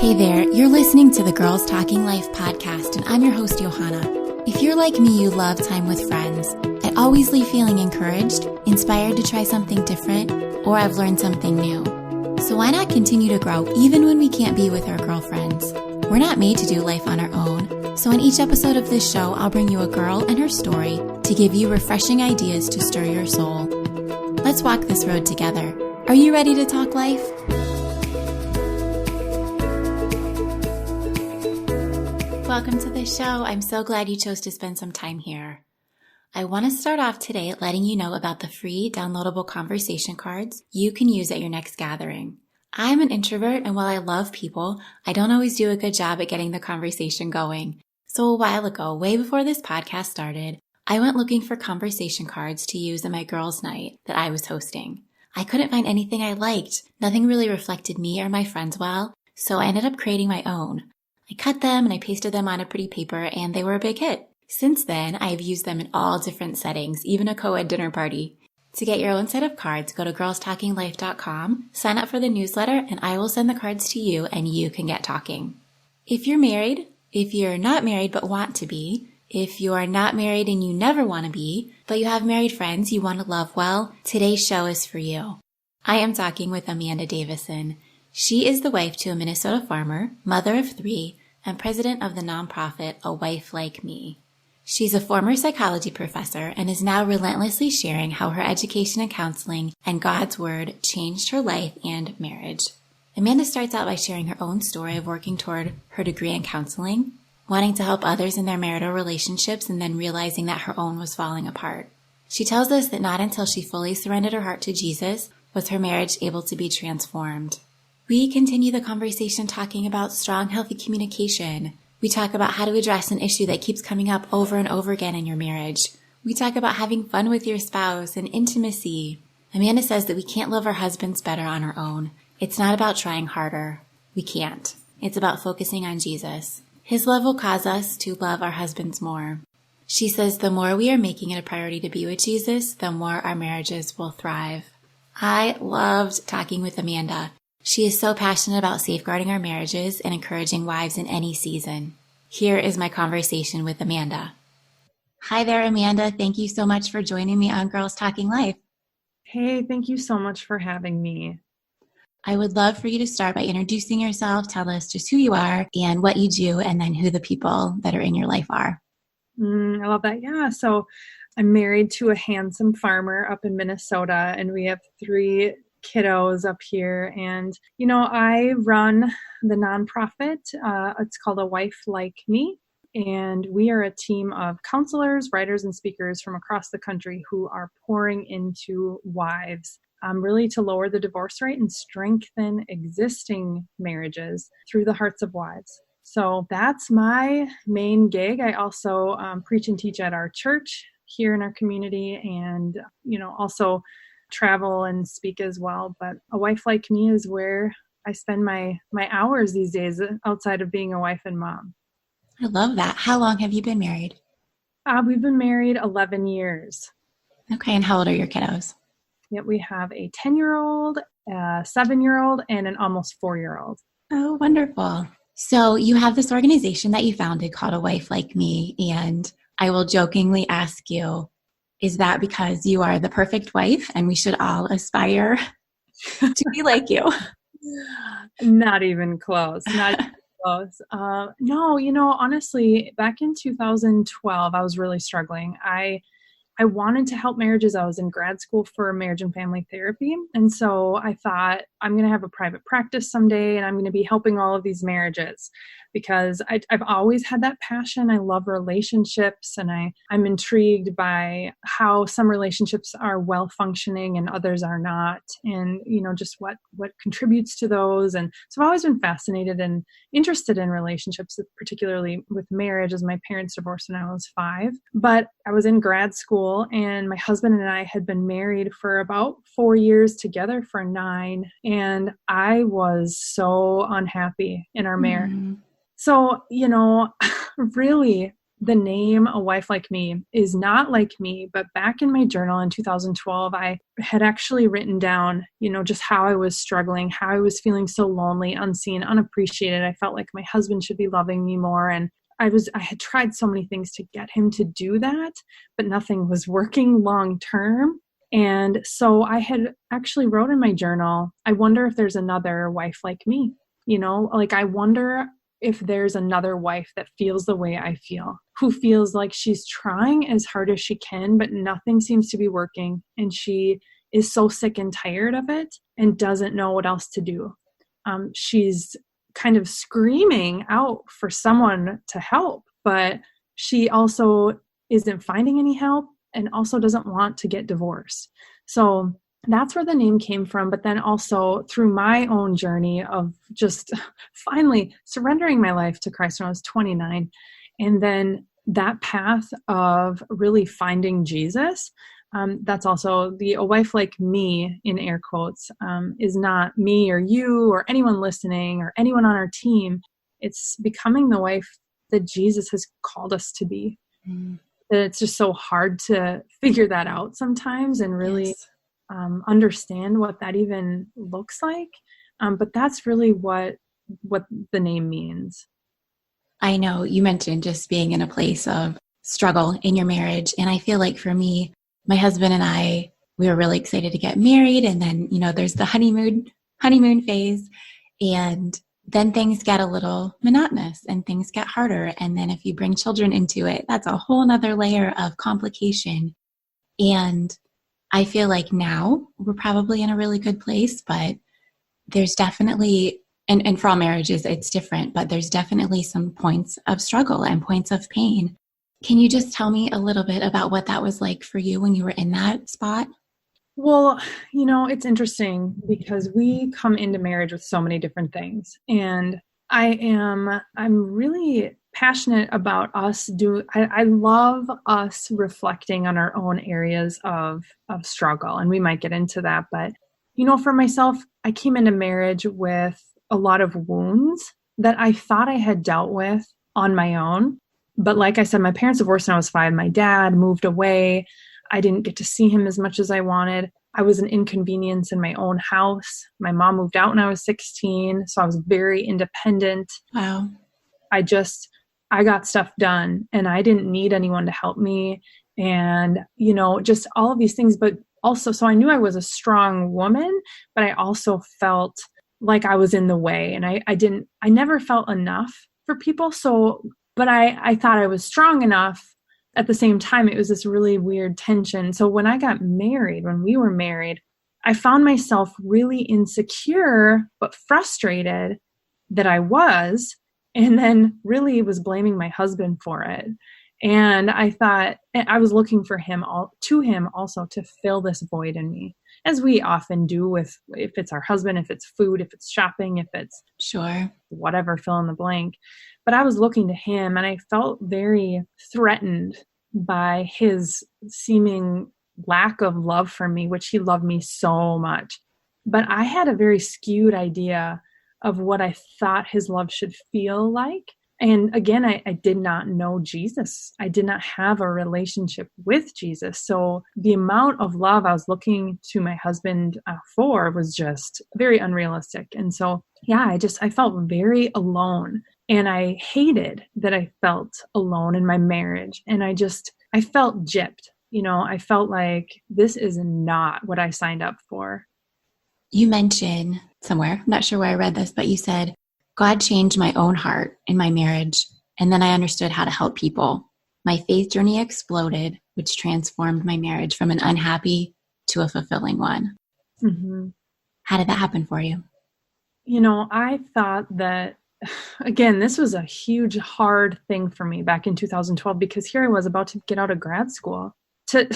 Hey there, you're listening to the Girls Talking Life podcast, and I'm your host, Johanna. If you're like me, you love time with friends. I always leave feeling encouraged, inspired to try something different, or I've learned something new. So why not continue to grow even when we can't be with our girlfriends? We're not made to do life on our own. So in each episode of this show, I'll bring you a girl and her story to give you refreshing ideas to stir your soul. Let's walk this road together. Are you ready to talk life? Welcome to the show. I'm so glad you chose to spend some time here. I want to start off today letting you know about the free downloadable conversation cards you can use at your next gathering. I'm an introvert, and while I love people, I don't always do a good job at getting the conversation going. So a while ago, way before this podcast started, I went looking for conversation cards to use at my girls' night that I was hosting. I couldn't find anything I liked. Nothing really reflected me or my friends well, so I ended up creating my own. I cut them and I pasted them on a pretty paper, and they were a big hit. Since then, I've used them in all different settings, even a co-ed dinner party. To get your own set of cards, go to girlstalkinglife.com, sign up for the newsletter, and I will send the cards to you and you can get talking. If you're married, if you're not married but want to be, if you are not married and you never want to be, but you have married friends you want to love well, today's show is for you. I am talking with Amanda Davison. She is the wife to a Minnesota farmer, mother of 3, and president of the nonprofit A Wife Like Me. She's a former psychology professor and is now relentlessly sharing how her education and counseling and God's Word changed her life and marriage. Amanda starts out by sharing her own story of working toward her degree in counseling, wanting to help others in their marital relationships, and then realizing that her own was falling apart. She tells us that not until she fully surrendered her heart to Jesus was her marriage able to be transformed. We continue the conversation talking about strong, healthy communication. We talk about how to address an issue that keeps coming up over and over again in your marriage. We talk about having fun with your spouse and intimacy. Amanda says that we can't love our husbands better on our own. It's not about trying harder. We can't. It's about focusing on Jesus. His love will cause us to love our husbands more. She says the more we are making it a priority to be with Jesus, the more our marriages will thrive. I loved talking with Amanda. She is so passionate about safeguarding our marriages and encouraging wives in any season. Here is my conversation with Amanda. Hi there, Amanda. Thank you so much for joining me on Girls Talking Life. Hey, thank you so much for having me. I would love for you to start by introducing yourself. Tell us just who you are and what you do, and then who the people that are in your life are. I love that. Yeah. So I'm married to a handsome farmer up in Minnesota, and we have 3 kiddos up here. And, I run the nonprofit. It's called A Wife Like Me. And we are a team of counselors, writers, and speakers from across the country who are pouring into wives, really to lower the divorce rate and strengthen existing marriages through the hearts of wives. So that's my main gig. I also preach and teach at our church here in our community, and, also travel and speak as well. But A Wife Like Me is where I spend my hours these days outside of being a wife and mom. I love that. How long have you been married? We've been married 11 years. Okay, and how old are your kiddos? Yep, we have a 10-year-old, a 7-year-old, and an almost 4-year-old. Oh, wonderful. So you have this organization that you founded called A Wife Like Me, and I will jokingly ask you, is that because you are the perfect wife and we should all aspire to be like you? Not even close. Not even close. No, honestly, back in 2012, I was really struggling. I wanted to help marriages. I was in grad school for marriage and family therapy. And so I thought, I'm going to have a private practice someday, and I'm going to be helping all of these marriages because I've always had that passion. I love relationships, and I'm intrigued by how some relationships are well functioning and others are not, and just what contributes to those. And so I've always been fascinated and interested in relationships, particularly with marriage, as my parents divorced when I was 5. But I was in grad school, and my husband and I had been married for about 4 years, together for 9, and I was so unhappy in our marriage. So, really the name A Wife Like Me is not like me, but back in my journal in 2012, I had actually written down, just how I was struggling, how I was feeling so lonely, unseen, unappreciated. I felt like my husband should be loving me more. And I had tried so many things to get him to do that, but nothing was working long term. And so I had actually wrote in my journal, I wonder if there's another wife like me, I wonder if there's another wife that feels the way I feel, who feels like she's trying as hard as she can, but nothing seems to be working. And she is so sick and tired of it and doesn't know what else to do. She's kind of screaming out for someone to help, but she also isn't finding any help and also doesn't want to get divorced. So that's where the name came from. But then also through my own journey of just finally surrendering my life to Christ when I was 29. And then that path of really finding Jesus, that's also the A Wife Like Me, in air quotes, is not me or you or anyone listening or anyone on our team. It's becoming the wife that Jesus has called us to be. It's just so hard to figure that out sometimes and really Yes. Understand what that even looks like. But that's really what the name means. I know you mentioned just being in a place of struggle in your marriage. And I feel like for me, my husband and I, we were really excited to get married. And then, there's the honeymoon phase. And then things get a little monotonous and things get harder. And then if you bring children into it, that's a whole nother layer of complication. And I feel like now we're probably in a really good place, but there's definitely, and for all marriages, it's different, but there's definitely some points of struggle and points of pain. Can you just tell me a little bit about what that was like for you when you were in that spot? Well, it's interesting because we come into marriage with so many different things. And I'm really passionate about I love us reflecting on our own areas of struggle. And we might get into that. But, for myself, I came into marriage with a lot of wounds that I thought I had dealt with on my own. But like I said, my parents divorced when I was 5. My dad moved away. I didn't get to see him as much as I wanted. I was an inconvenience in my own house. My mom moved out when I was 16, so I was very independent. Wow. I got stuff done and I didn't need anyone to help me. And, just all of these things, but also, so I knew I was a strong woman, but I also felt like I was in the way and I never felt enough for people. So, but I thought I was strong enough. At the same time, it was this really weird tension. So when we were married, I found myself really insecure, but frustrated that I was, and then really was blaming my husband for it. And I thought I was looking for him also to fill this void in me, as we often do if it's our husband, if it's food, if it's shopping, if it's Sure. whatever, fill in the blank. But I was looking to him and I felt very threatened by his seeming lack of love for me, which he loved me so much. But I had a very skewed idea of what I thought his love should feel like. And again, I did not know Jesus. I did not have a relationship with Jesus. So the amount of love I was looking to my husband for was just very unrealistic. And so, yeah, I felt very alone. And I hated that I felt alone in my marriage. And I felt gypped. I felt like this is not what I signed up for. You mentioned somewhere, I'm not sure where I read this, but you said, God changed my own heart in my marriage, and then I understood how to help people. My faith journey exploded, which transformed my marriage from an unhappy to a fulfilling one. Mm-hmm. How did that happen for you? I thought that, again, this was a huge, hard thing for me back in 2012, because here I was about to get out of grad school to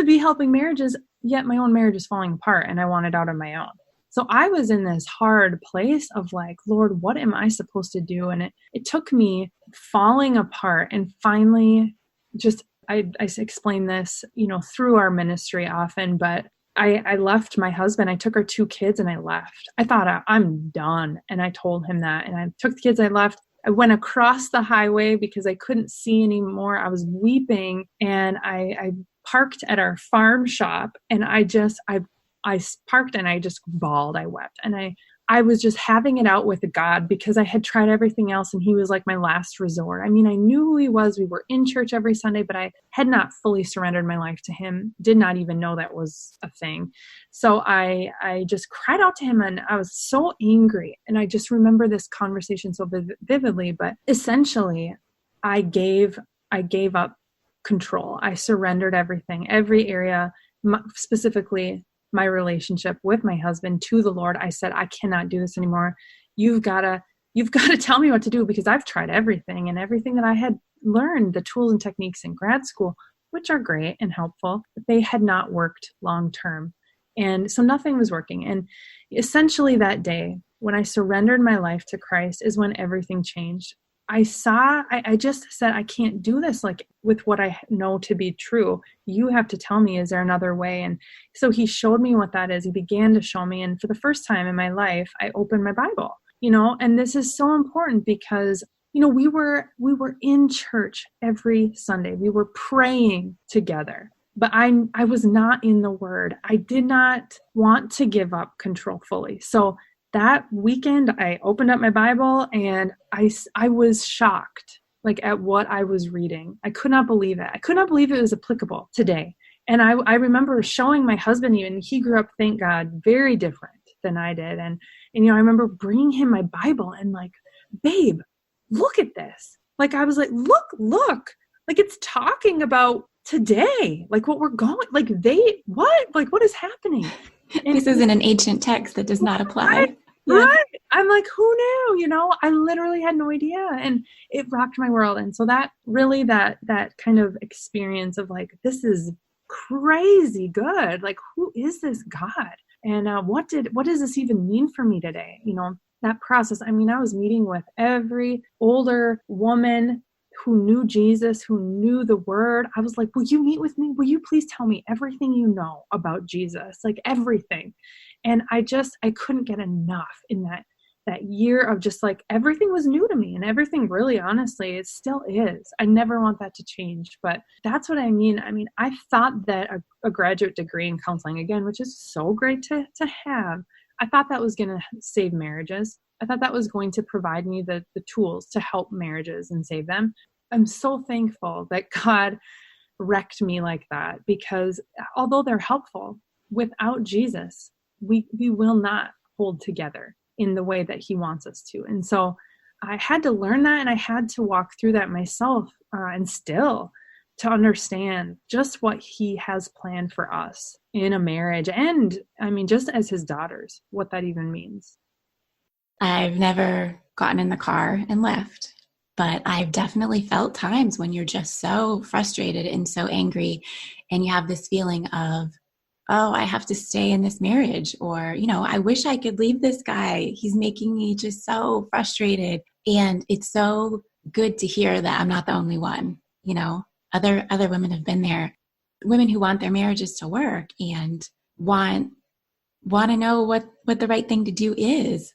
be helping marriages, yet my own marriage is falling apart and I wanted out on my own. So I was in this hard place of like, Lord, what am I supposed to do? And it took me falling apart and finally I explain this, through our ministry often, but I left my husband. I took our 2 kids and I left. I thought I'm done. And I told him that. And I took the kids, I left. I went across the highway because I couldn't see anymore. I was weeping, and I parked at our farm shop, and I parked and I just bawled. I wept, and I was just having it out with God because I had tried everything else, and he was like my last resort. I mean, I knew who he was. We were in church every Sunday, but I had not fully surrendered my life to him. Did not even know that was a thing. So I just cried out to him, and I was so angry. And I just remember this conversation so vividly, but essentially I gave up control. I surrendered everything, every area, specifically my relationship with my husband, to the Lord. I said, I cannot do this anymore. You've got to tell me what to do, because I've tried everything, and everything that I had learned, the tools and techniques in grad school, which are great and helpful, but they had not worked long term. And so nothing was working. And essentially that day when I surrendered my life to Christ is when everything changed. I just said, I can't do this like with what I know to be true. You have to tell me, is there another way? And so he showed me what that is. He began to show me. And for the first time in my life, I opened my Bible, and this is so important because, we were in church every Sunday. We were praying together, but I was not in the Word. I did not want to give up control fully. So that weekend, I opened up my Bible, and I was shocked, like, at what I was reading. I could not believe it. I could not believe it was applicable today. And I remember showing my husband, even he grew up, thank God, very different than I did. And I remember bringing him my Bible and like, babe, look at this. Like, I was like, look, like it's talking about today, like what we're going, like what is happening? And this isn't an ancient text that does not apply. Right, yeah. Right. I'm like, who knew? I literally had no idea, and it rocked my world. And so that really, that kind of experience of like, this is crazy good. Like, who is this God? And what does this even mean for me today? That process. I mean, I was meeting with every older woman who knew Jesus, who knew the Word. I was like, will you meet with me? Will you please tell me everything you know about Jesus? Like, everything. And I couldn't get enough in that year of just like, everything was new to me, and everything really, honestly, it still is. I never want that to change, but that's what I mean. I mean, I thought that a graduate degree in counseling, again, which is so great to have, I thought that was going to save marriages. I thought that was going to provide me the tools to help marriages and save them. I'm so thankful that God wrecked me like that, because although they're helpful, without Jesus, we will not hold together in the way that he wants us to. And so I had to learn that, and I had to walk through that myself, and still to understand just what he has planned for us in a marriage. And I mean, just as his daughters, what that even means. I've never gotten in the car and left, but I've definitely felt times when you're just so frustrated and so angry, and you have this feeling of, oh, I have to stay in this marriage, or, I wish I could leave this guy. He's making me just so frustrated. And it's so good to hear that I'm not the only one. Other women have been there, women who want their marriages to work and want to know what the right thing to do is,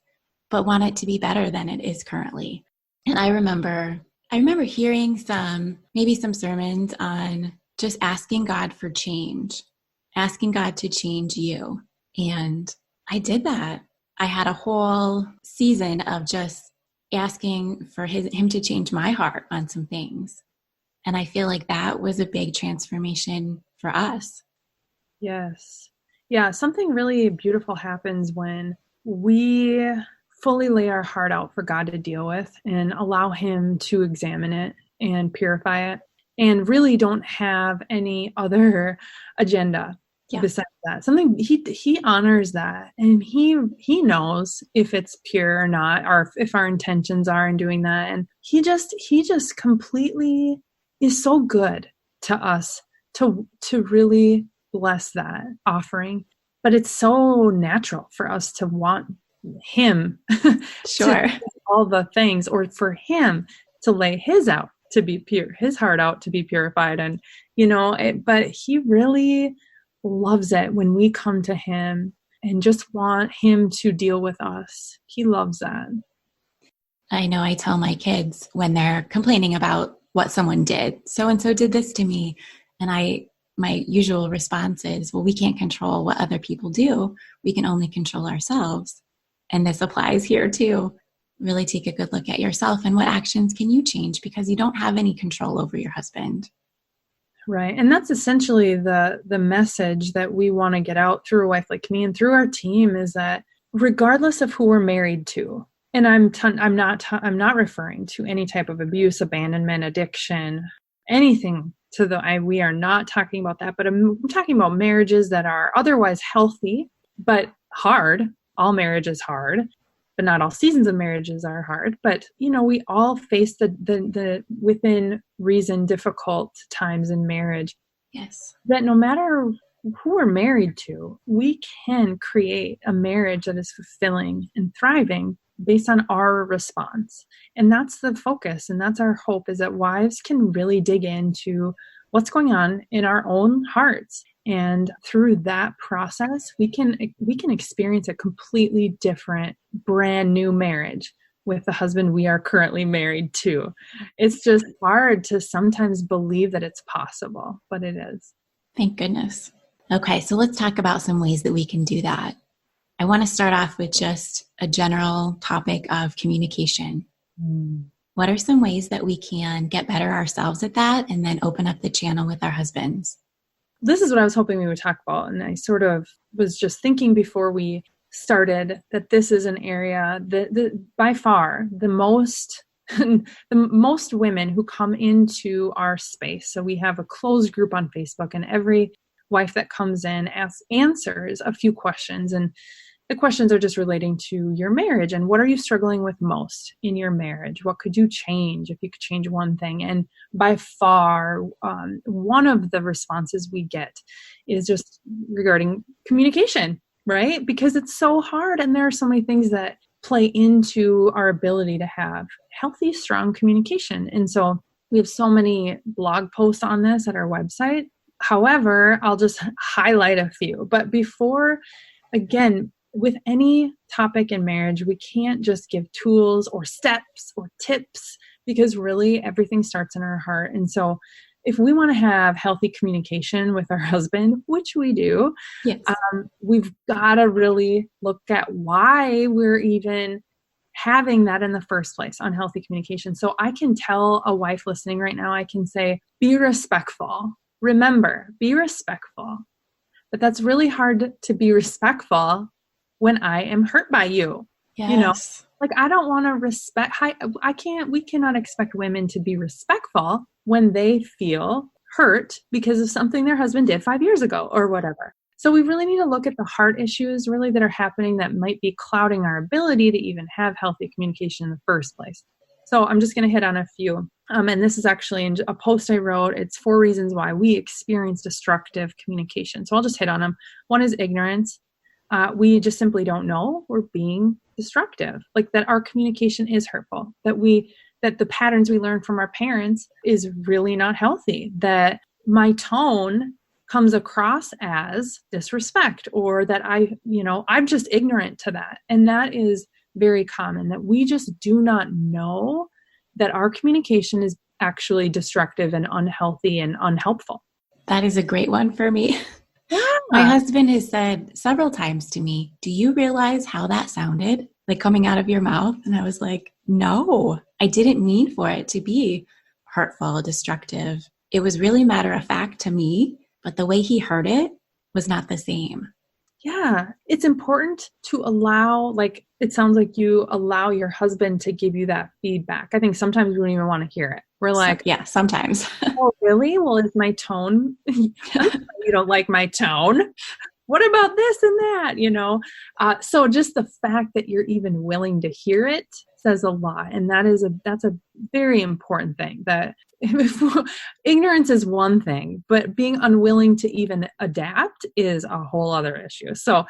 but want it to be better than it is currently. And I remember hearing maybe some sermons on just asking God for change, asking God to change you. And I did that. I had a whole season of just asking for him to change my heart on some things. And I feel like that was a big transformation for us. Yes. Yeah, something really beautiful happens when we fully lay our heart out for God to deal with and allow him to examine it and purify it, and really don't have any other agenda besides that. Something he honors that, and he knows if it's pure or not, or if our intentions are in doing that. And he just completely is so good to us to really bless that offering. But it's so natural for us to want him Sure. to do all the things, or for him to lay his out to be pure, his heart out to be purified. And, but he really loves it when we come to him and just want him to deal with us. He loves that. I know I tell my kids when they're complaining about what someone did, so and so did this to me. And my usual response is, well, we can't control what other people do. We can only control ourselves. And this applies here too. Really take a good look at yourself and what actions can you change, because you don't have any control over your husband. Right. And that's essentially the message that we want to get out through A Wife Like Me and through our team, is that regardless of who we're married to, and I'm not referring to any type of abuse, abandonment, addiction, anything we are not talking about that, but I'm talking about marriages that are otherwise healthy, but hard. All marriage is hard, but not all seasons of marriages are hard. But, we all face the within reason difficult times in marriage. Yes. That no matter who we're married to, we can create a marriage that is fulfilling and thriving based on our response. And that's the focus. And that's our hope, is that wives can really dig into what's going on in our own hearts. And through that process, we can experience a completely different, brand new marriage with the husband we are currently married to. It's just hard to sometimes believe that it's possible, but it is. Thank goodness. Okay, so let's talk about some ways that we can do that. I want to start off with just a general topic of communication. What are some ways that we can get better ourselves at that and then open up the channel with our husbands? This is what I was hoping we would talk about. And I sort of was just thinking before we started that this is an area that by far the most women who come into our space. So we have a closed group on Facebook, and every wife that comes in answers a few questions. And the questions are just relating to your marriage and what are you struggling with most in your marriage? What could you change if you could change one thing? And by far, one of the responses we get is just regarding communication, right? Because it's so hard, and there are so many things that play into our ability to have healthy, strong communication. And so we have so many blog posts on this at our website. However, I'll just highlight a few. But before, again, with any topic in marriage, we can't just give tools or steps or tips, because really everything starts in our heart. And so if we want to have healthy communication with our husband, which we do, yes, we've got to really look at why we're even having that in the first place, unhealthy communication. So I can tell a wife listening right now, I can say, be respectful. Remember, be respectful. But that's really hard to be respectful when I am hurt by you. Yes. Like I don't want to we cannot expect women to be respectful when they feel hurt because of something their husband did 5 years ago or whatever. So we really need to look at the heart issues really that are happening that might be clouding our ability to even have healthy communication in the first place. So I'm just going to hit on a few. And this is actually in a post I wrote. It's 4 reasons why we experience destructive communication. So I'll just hit on them. One is ignorance. We just simply don't know we're being destructive, like that our communication is hurtful, that the patterns we learn from our parents is really not healthy, that my tone comes across as disrespect, or that I'm just ignorant to that. And that is very common, that we just do not know that our communication is actually destructive and unhealthy and unhelpful. That is a great one for me. Yeah. My husband has said several times to me, do you realize how that sounded? Like coming out of your mouth? And I was like, no, I didn't mean for it to be hurtful, destructive. It was really matter of fact to me, but the way he heard it was not the same. Yeah, it's important to allow, like, it sounds like you allow your husband to give you that feedback. I think sometimes we don't even want to hear it. We're like, yeah, sometimes. Oh, really? Well, is my tone, you don't like my tone? What about this and that, So just the fact that you're even willing to hear it says a lot. And that's a very important thing, that ignorance is one thing, but being unwilling to even adapt is a whole other issue. So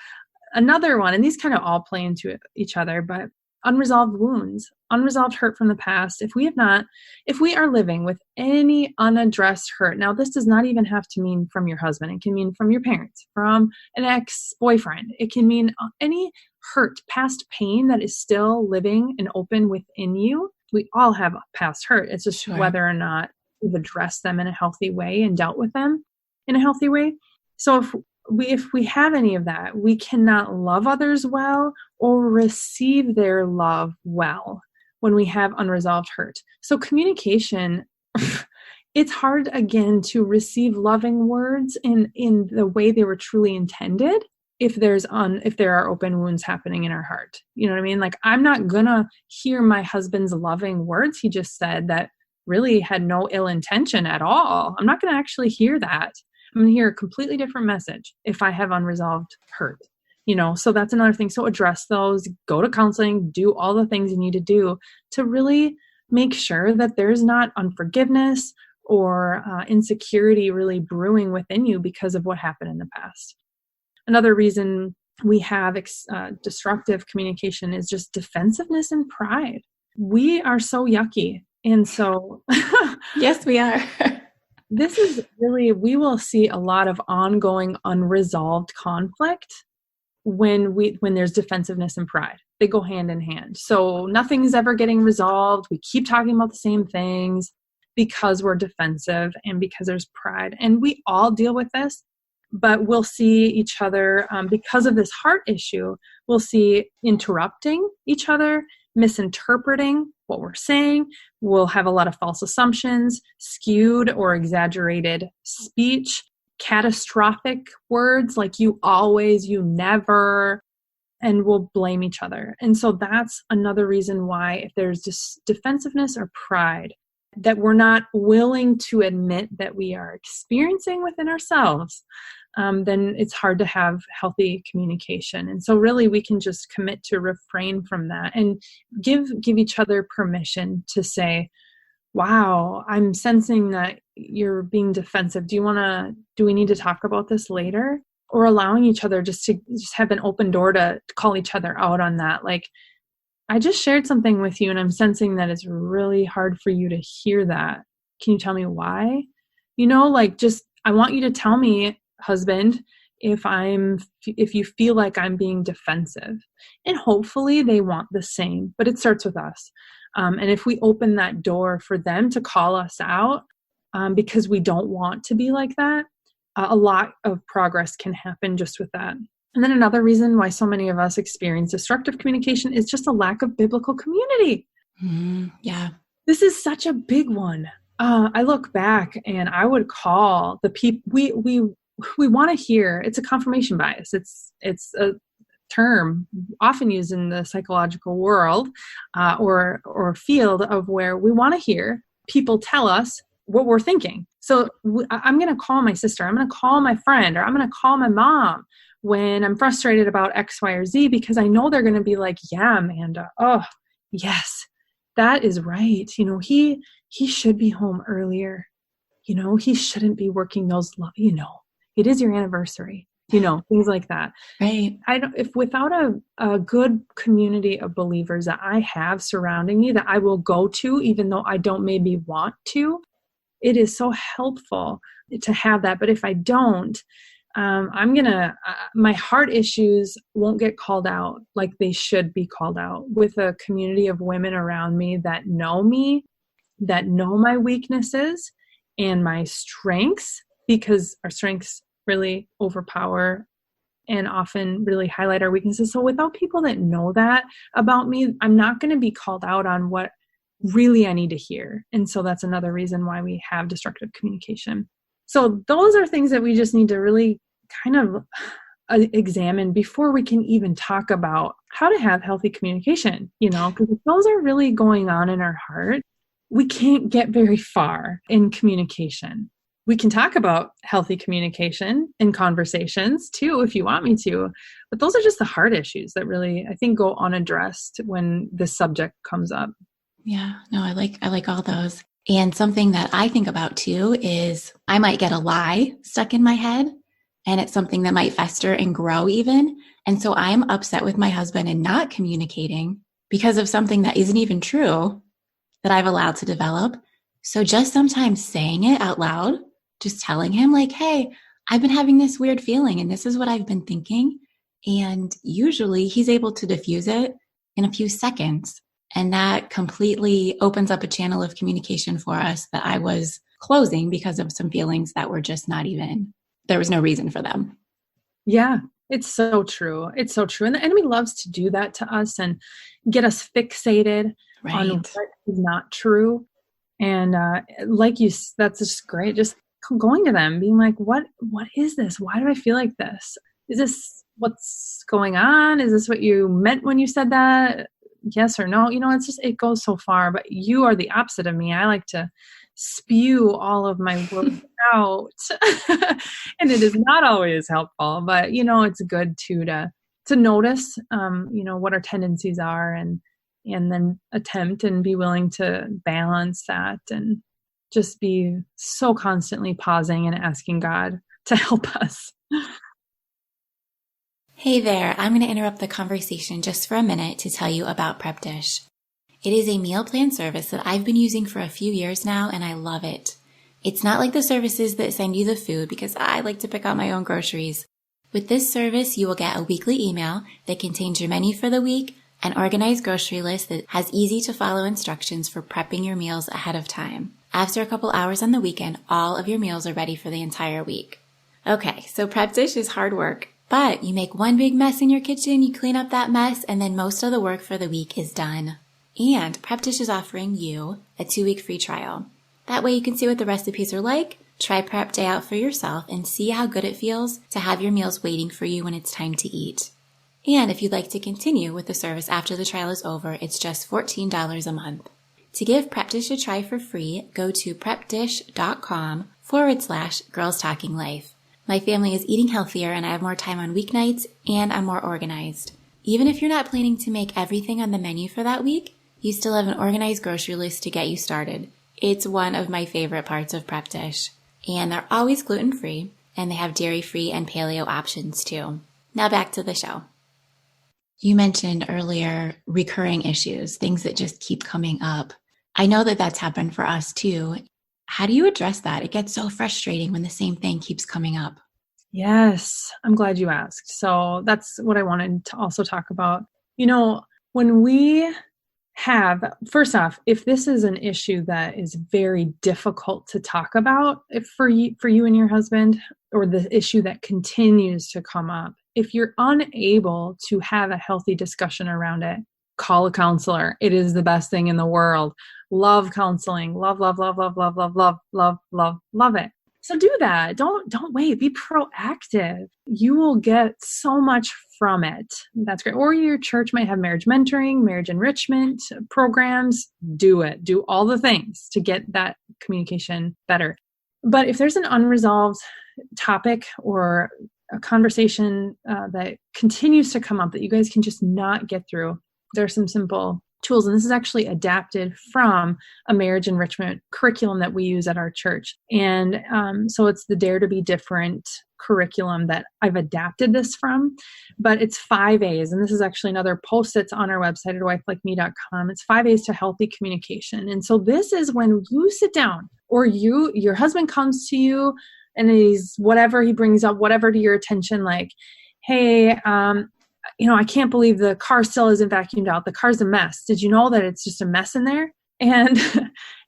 another one, and these kind of all play into each other, but unresolved wounds, unresolved hurt from the past. If we are living with any unaddressed hurt, now this does not even have to mean from your husband. It can mean from your parents, from an ex-boyfriend. It can mean any hurt, past pain that is still living and open within you. We all have past hurt. It's just whether or not we've addressed them in a healthy way and dealt with them in a healthy way. So if we have any of that, we cannot love others well or receive their love well when we have unresolved hurt. So communication, it's hard, again, to receive loving words in the way they were truly intended if there are open wounds happening in our heart. You know what I mean? Like, I'm not gonna hear my husband's loving words he just said that really had no ill intention at all. I'm not gonna actually hear that. I'm gonna hear a completely different message if I have unresolved hurt. So that's another thing. So address those, go to counseling, do all the things you need to do to really make sure that there's not unforgiveness or insecurity really brewing within you because of what happened in the past. Another reason we have destructive communication is just defensiveness and pride. We are so yucky. And so yes, we are. This is really, we will see a lot of ongoing unresolved conflict when there's defensiveness and pride. They go hand in hand. So nothing's ever getting resolved. We keep talking about the same things because we're defensive and because there's pride. And we all deal with this, but we'll see each other, because of this heart issue, we'll see interrupting each other, misinterpreting what we're saying. We'll have a lot of false assumptions, skewed or exaggerated speech, catastrophic words like you always, you never, and we'll blame each other. And so that's another reason why, if there's just defensiveness or pride that we're not willing to admit that we are experiencing within ourselves, then it's hard to have healthy communication. And so really we can just commit to refrain from that and give each other permission to say, wow, I'm sensing that you're being defensive. Do we need to talk about this later? Or allowing each other just have an open door to call each other out on that. Like, I just shared something with you and I'm sensing that it's really hard for you to hear that. Can you tell me why? I want you to tell me, husband, if you feel like I'm being defensive. And hopefully they want the same, but it starts with us. And if we open that door for them to call us out, because we don't want to be like that, a lot of progress can happen just with that. And then another reason why so many of us experience destructive communication is just a lack of biblical community. Yeah. This is such a big one. I look back and I would call the people we want to hear. It's a confirmation bias. It's a term often used in the psychological world or field of where we want to hear people tell us what we're thinking. So I'm going to call my sister, I'm going to call my friend, or I'm going to call my mom when I'm frustrated about X, Y, or Z, because I know they're going to be like, yeah, Amanda, oh, yes, that is right. He should be home earlier. He shouldn't be working those, it is your anniversary, things like that. Right. If without a good community of believers that I have surrounding me that I will go to, even though I don't maybe want to, it is so helpful to have that. But if I don't, my heart issues won't get called out like they should be called out with a community of women around me, that know my weaknesses and my strengths, because our strengths really overpower and often really highlight our weaknesses. So without people that know that about me, I'm not going to be called out on what really I need to hear. And so that's another reason why we have destructive communication. So those are things that we just need to really kind of examine before we can even talk about how to have healthy communication, because if those are really going on in our heart, we can't get very far in communication. We can talk about healthy communication in conversations too, if you want me to, but those are just the heart issues that really, I think, go unaddressed when this subject comes up. Yeah, no, I like all those. And something that I think about too is I might get a lie stuck in my head, and it's something that might fester and grow even. And so I'm upset with my husband and not communicating because of something that isn't even true that I've allowed to develop. So just sometimes saying it out loud, just telling him like, hey, I've been having this weird feeling and this is what I've been thinking. And usually he's able to diffuse it in a few seconds. And that completely opens up a channel of communication for us that I was closing because of some feelings that were just not even, there was no reason for them. Yeah, it's so true. It's so true. And the enemy loves to do that to us and get us fixated on Right. what is not true. And that's just great. Just going to them, being like, what is this? Why do I feel like this? Is this what's going on? Is this what you meant when you said that? Yes or no? It's just, it goes so far, but you are the opposite of me. I like to spew all of my words out and it is not always helpful, but it's good to notice what our tendencies are and then attempt and be willing to balance that and just be so constantly pausing and asking God to help us. Hey there, I'm going to interrupt the conversation just for a minute to tell you about Prep Dish. It is a meal plan service that I've been using for a few years now, and I love it. It's not like the services that send you the food because I like to pick out my own groceries. With this service, you will get a weekly email that contains your menu for the week, an organized grocery list that has easy to follow instructions for prepping your meals ahead of time. After a couple hours on the weekend, all of your meals are ready for the entire week. Okay, so Prep Dish is hard work, but you make one big mess in your kitchen, you clean up that mess, and then most of the work for the week is done. And Prep Dish is offering you a 2-week free trial. That way you can see what the recipes are like, try Prep Day out for yourself, and see how good it feels to have your meals waiting for you when it's time to eat. And if you'd like to continue with the service after the trial is over, it's just $14 a month. To give Prep Dish a try for free, go to prepdish.com/Girls Talking Life. My family is eating healthier and I have more time on weeknights and I'm more organized. Even if you're not planning to make everything on the menu for that week, you still have an organized grocery list to get you started. It's one of my favorite parts of Prep Dish. And they're always gluten-free, and they have dairy-free and paleo options too. Now back to the show. You mentioned earlier recurring issues, things that just keep coming up. I know that that's happened for us too. How do you address that? It gets so frustrating when the same thing keeps coming up. Yes, I'm glad you asked. So that's what I wanted to also talk about. When we first off, if this is an issue that is very difficult to talk about for you and your husband, or the issue that continues to come up, if you're unable to have a healthy discussion around it, call a counselor. It is the best thing in the world. Love counseling. Love, love, love, love, love, love, love, love, love, love it. So do that. Don't wait. Be proactive. You will get so much from it. That's great. Or your church might have marriage mentoring, marriage enrichment programs. Do it. Do all the things to get that communication better. But if there's an unresolved topic or a conversation that continues to come up that you guys can just not get through, there are some simple tools. And this is actually adapted from a marriage enrichment curriculum that we use at our church. And so it's the Dare to Be Different curriculum that I've adapted this from, but it's 5 A's. And this is actually another post that's on our website at wifelikeme.com. It's 5 A's to healthy communication. And so this is when you sit down, or your husband comes to you and he brings up whatever to your attention, like, hey, I can't believe the car still isn't vacuumed out. The car's a mess. Did you know that it's just a mess in there? And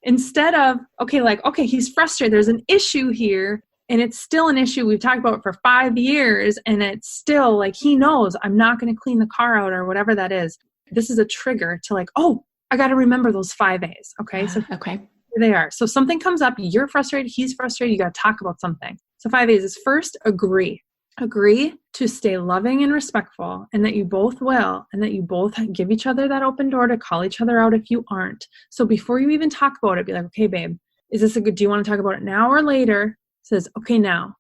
instead of, okay, he's frustrated. There's an issue here and it's still an issue. We've talked about it for 5 years and it's still like, he knows I'm not going to clean the car out or whatever that is. This is a trigger to like, oh, I got to remember those 5 A's. Okay. So okay. Here they are. So something comes up, you're frustrated, he's frustrated, you got to talk about something. So 5 A's is first, agree. Agree to stay loving and respectful, and that you both will, and that you both give each other that open door to call each other out if you aren't. So before you even talk about it, be like, okay, babe, is this do you want to talk about it now or later? Says, okay, now.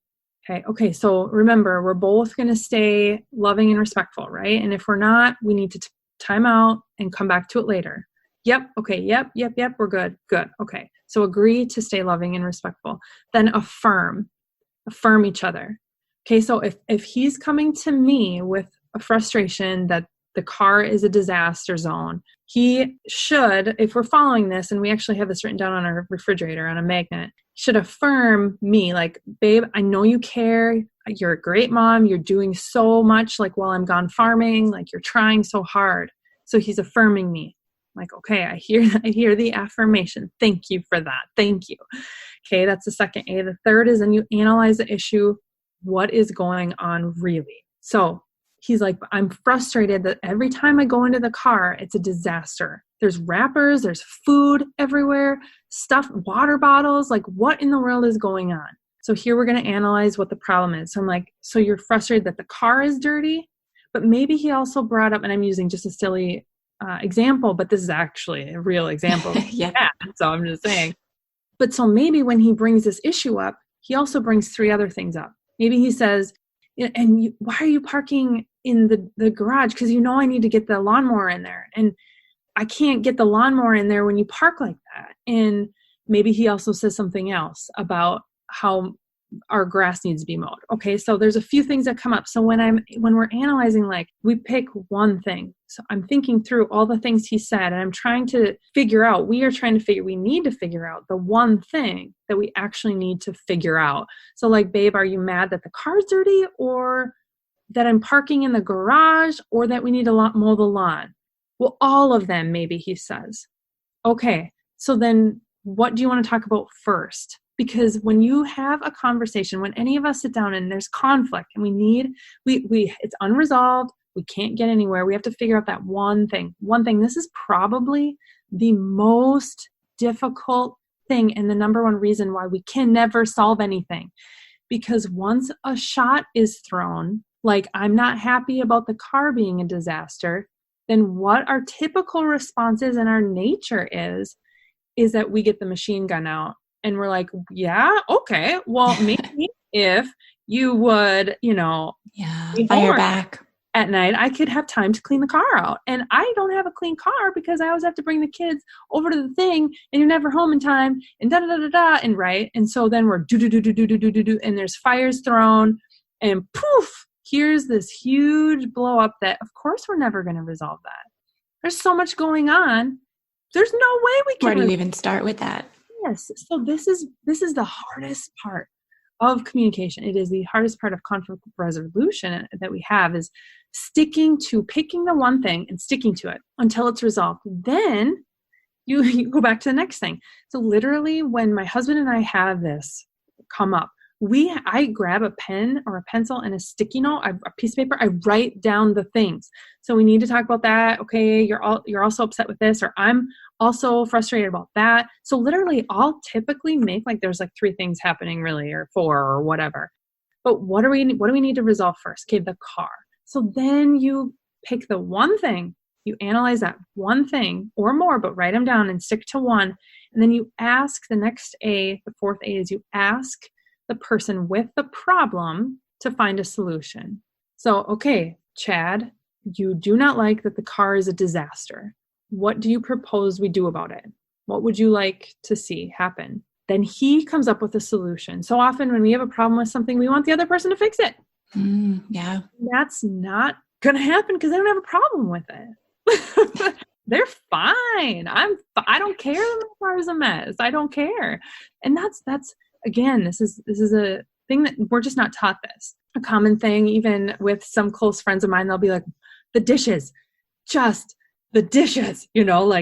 Okay. So remember, we're both going to stay loving and respectful, right? And if we're not, we need to time out and come back to it later. Yep. Okay. Yep. We're good. Good. Okay. So agree to stay loving and respectful. Then affirm each other. Okay, so if he's coming to me with a frustration that The car is a disaster zone. He should, if we're following this, and we actually have this written down on our refrigerator on a magnet, should affirm me like, babe, I know you care. You're a great mom. You're doing so much, like while I'm gone farming, like you're trying so hard. So he's affirming me. Like, okay, I hear the affirmation. Thank you for that. Thank you. Okay, that's the second A. The third is then you analyze the issue. What is going on really? So he's like, I'm frustrated that every time I go into the car, it's a disaster. There's wrappers, there's food everywhere, stuff, water bottles. Like, what in the world is going on? So here we're going to analyze what the problem is. So I'm like, so you're frustrated that the car is dirty, but maybe he also brought up, and I'm using just a silly example, but this is actually a real example. Yeah. So I'm just saying. But so maybe when he brings this issue up, he also brings 3 other things up. Maybe he says, why are you parking in the garage? Because I need to get the lawnmower in there. And I can't get the lawnmower in there when you park like that. And maybe he also says something else about how our grass needs to be mowed. Okay, so there's a few things that come up. So when we're analyzing, like, we pick one thing. So I'm thinking through all the things he said, and I'm trying to figure out, we need to figure out the one thing that we actually need to figure out. So like, babe, are you mad that the car's dirty, or that I'm parking in the garage, or that we need to mow the lawn? Well, all of them, maybe, he says. Okay, so then what do you want to talk about first? Because when you have a conversation, when any of us sit down and there's conflict and it's unresolved, we can't get anywhere, we have to figure out that one thing. This is probably the most difficult thing and the number one reason why we can never solve anything. Because once a shot is thrown, like, I'm not happy about the car being a disaster, then what our typical response is and our nature is that we get the machine gun out. And we're like, yeah, okay, well, maybe if you would, fire back at night, I could have time to clean the car out. And I don't have a clean car because I always have to bring the kids over to the thing, and you're never home in time, and da-da-da-da-da, and right. And so then we're do-do-do-do-do-do-do-do, and there's fires thrown, and poof, here's this huge blow up that, of course, we're never going to resolve that. There's so much going on. There's no way we can. Where do you even start with that? Yes. So this is the hardest part of communication. It is the hardest part of conflict resolution that we have, is picking the one thing and sticking to it until it's resolved. Then you go back to the next thing. So literally, when my husband and I have this come up, I grab a pen or a pencil and a sticky note, a piece of paper, I write down the things. So we need to talk about that. Okay, you're also upset with this, or I'm also frustrated about that. So literally, I'll typically make, like, there's like 3 things happening really, or 4 or whatever. But what do we need to resolve first? Okay, the car. So then you pick the one thing, you analyze that one thing or more, but write them down and stick to one. And then you ask the next A, the fourth A is you ask the person with the problem to find a solution. So, okay, Chad, you do not like that the car is a disaster. What do you propose we do about it? What would you like to see happen? Then he comes up with a solution. So often when we have a problem with something, we want the other person to fix it. Yeah. That's not going to happen because they don't have a problem with it. They're fine. I don't care that my car is a mess. I don't care. And that's again, this is a thing that we're just not taught this. A common thing, even with some close friends of mine, they'll be like, the dishes, like,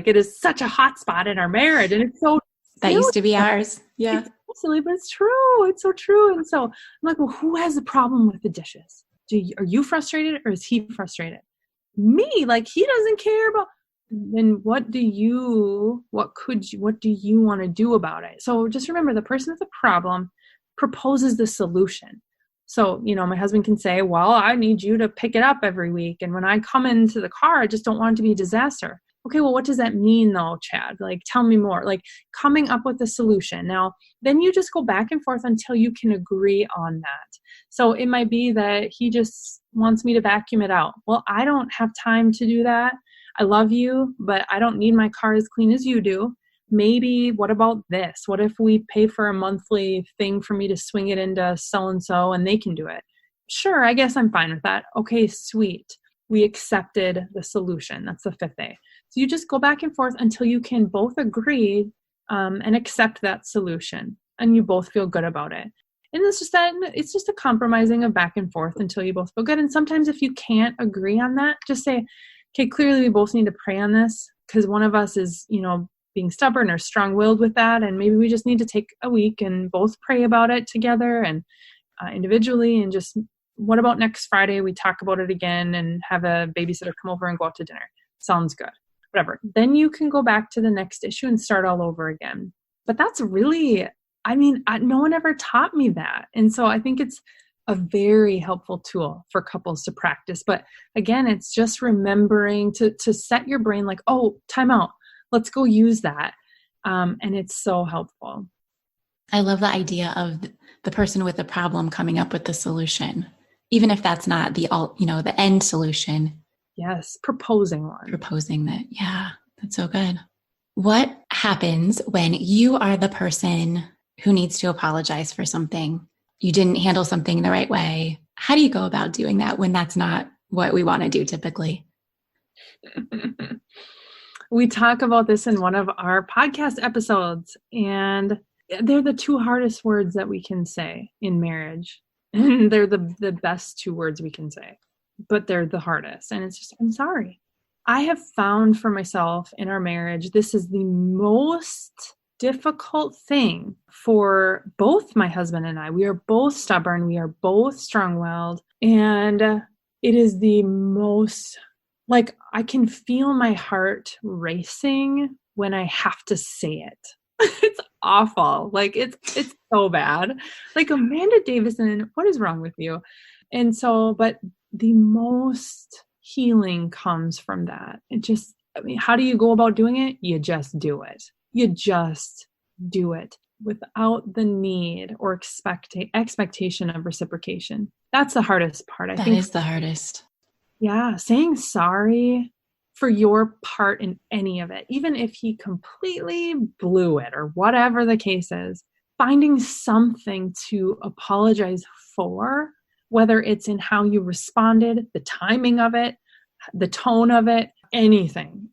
it is such a hot spot in our marriage. And it's so that used to be ours. Yeah. It's so silly, but it's true. It's so true. And so I'm like, well, who has a problem with the dishes? Are you frustrated, or is he frustrated? Me, like, he doesn't care about. Then what do you want to do about it? So just remember, the person with the problem proposes the solution. So, my husband can say, well, I need you to pick it up every week. And when I come into the car, I just don't want it to be a disaster. Okay, well, what does that mean though, Chad? Like, tell me more. Like, coming up with a solution. Now, then you just go back and forth until you can agree on that. So it might be that he just wants me to vacuum it out. Well, I don't have time to do that. I love you, but I don't need my car as clean as you do. Maybe, what about this? What if we pay for a monthly thing for me to swing it into so-and-so and they can do it? Sure, I guess I'm fine with that. Okay, sweet. we accepted the solution. That's the fifth A. So you just go back and forth until you can both agree and accept that solution, and you both feel good about it. And it's just a compromising of back and forth until you both feel good. And sometimes if you can't agree on that, just say, okay, clearly we both need to pray on this, because one of us is, being stubborn or strong-willed with that. And maybe we just need to take a week and both pray about it together and individually. And just, what about next Friday we talk about it again and have a babysitter come over and go out to dinner? Sounds good. Whatever. Then you can go back to the next issue and start all over again. But that's really, no one ever taught me that. And so I think it's a very helpful tool for couples to practice. But again, it's just remembering to set your brain like, oh, time out. Let's go use that. And it's so helpful. I love the idea of the person with the problem coming up with the solution, even if that's not the end solution. Yes. Proposing one. Proposing that. Yeah, that's so good. What happens when you are the person who needs to apologize for something? You didn't handle something the right way. How do you go about doing that when that's not what we want to do typically? We talk about this in one of our podcast episodes, and they're the two hardest words that we can say in marriage. And they're the best two words we can say, but they're the hardest. And it's just, I'm sorry. I have found for myself in our marriage, this is the most difficult thing for both my husband and I. We are both stubborn. We are both strong-willed. And it is the most, I can feel my heart racing when I have to say it. It's awful. It's so bad. Amanda Davison, what is wrong with you? And so, but the most healing comes from that. How do you go about doing it? You just do it. You just do it without the need or expectation of reciprocation. That's the hardest part. I think that is the hardest. Yeah. Saying sorry for your part in any of it, even if he completely blew it or whatever the case is, finding something to apologize for, whether it's in how you responded, the timing of it, the tone of it, anything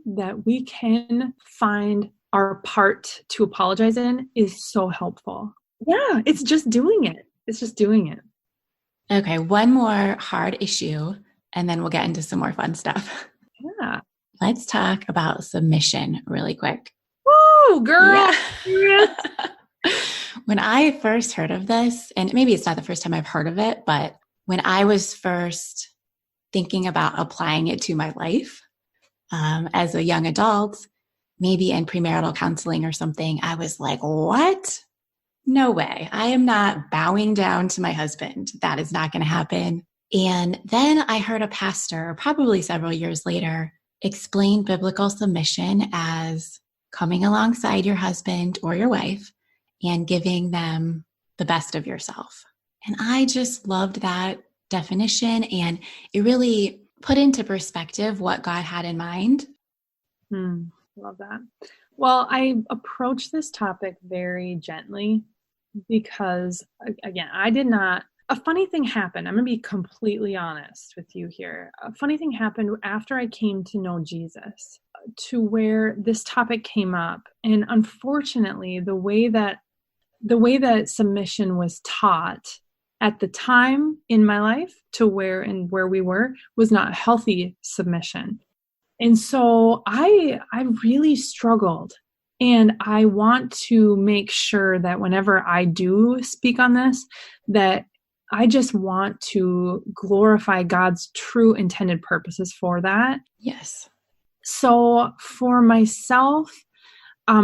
that we can find our part to apologize in is so helpful. Yeah. It's just doing it. Okay. One more hard issue, and then we'll get into some more fun stuff. Yeah. Let's talk about submission really quick. Woo, girl. Yeah. When I first heard of this, and maybe it's not the first time I've heard of it, but when I was first thinking about applying it to my life as a young adult, maybe in premarital counseling or something, I was like, what? No way. I am not bowing down to my husband. That is not going to happen. And then I heard a pastor, probably several years later, explain biblical submission as coming alongside your husband or your wife and giving them the best of yourself. And I just loved that definition, and it really put into perspective what God had in mind. Love that. Well, I approach this topic very gently because, again, a funny thing happened. I'm going to be completely honest with you here. A funny thing happened after I came to know Jesus, to where this topic came up. And unfortunately, the way that submission was taught at the time in my life to where we were was not healthy submission. And so I really struggled. And I want to make sure that whenever I do speak on this, that I just want to glorify God's true intended purposes for that. Yes. So for myself,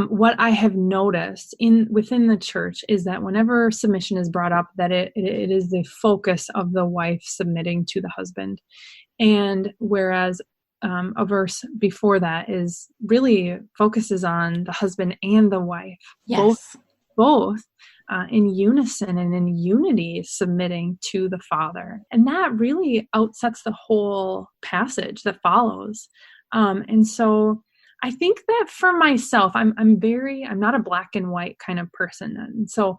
what I have noticed within the church is that whenever submission is brought up, that it is the focus of the wife submitting to the husband. And whereas a verse before that is really focuses on the husband and the wife, yes. both in unison and in unity submitting to the Father. And that really outsets the whole passage that follows. And so I think that for myself, I'm not a black and white kind of person. And so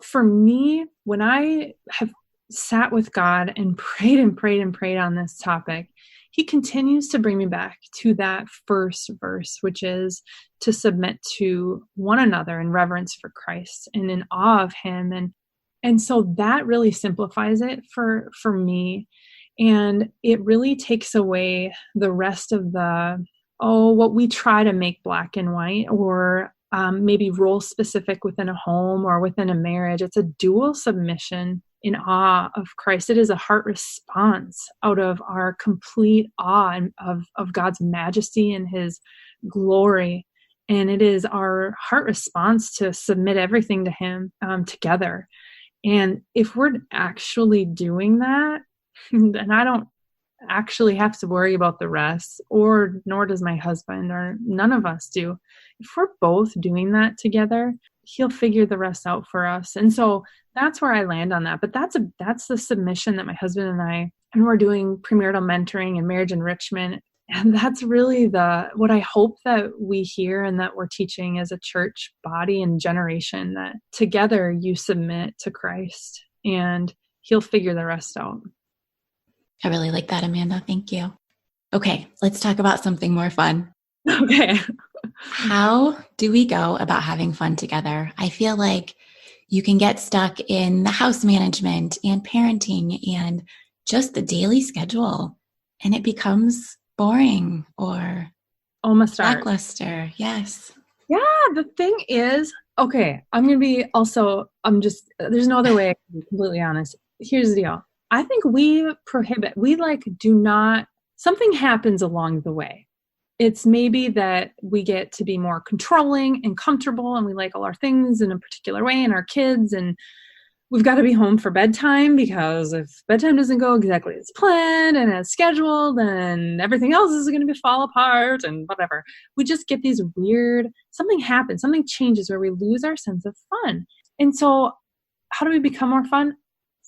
for me, when I have sat with God and prayed and prayed and prayed on this topic, he continues to bring me back to that first verse, which is to submit to one another in reverence for Christ and in awe of him. And so that really simplifies it for me. And it really takes away the rest of what we try to make black and white, or maybe role specific within a home or within a marriage. It's a dual submission in awe of Christ. It is a heart response out of our complete awe of God's majesty and his glory. And it is our heart response to submit everything to him together. And if we're actually doing that, then I don't actually have to worry about the rest, or nor does my husband, or none of us do. If we're both doing that together, he'll figure the rest out for us. And so that's where I land on that. But that's the submission that my husband and we're doing premarital mentoring and marriage enrichment. And that's really what I hope that we hear and that we're teaching as a church body and generation, that together you submit to Christ and he'll figure the rest out. I really like that, Amanda. Thank you. Okay, let's talk about something more fun. Okay. How do we go about having fun together? I feel like you can get stuck in the house management and parenting and just the daily schedule, and it becomes boring or almost lackluster. Yes. Yeah, the thing is, okay, there's no other way I can be completely honest. Here's the deal. I think something happens along the way. It's maybe that we get to be more controlling and comfortable, and we like all our things in a particular way, and our kids, and we've got to be home for bedtime, because if bedtime doesn't go exactly as planned and as scheduled, then everything else is going to fall apart and whatever. We just get these something happens, something changes where we lose our sense of fun. And so how do we become more fun?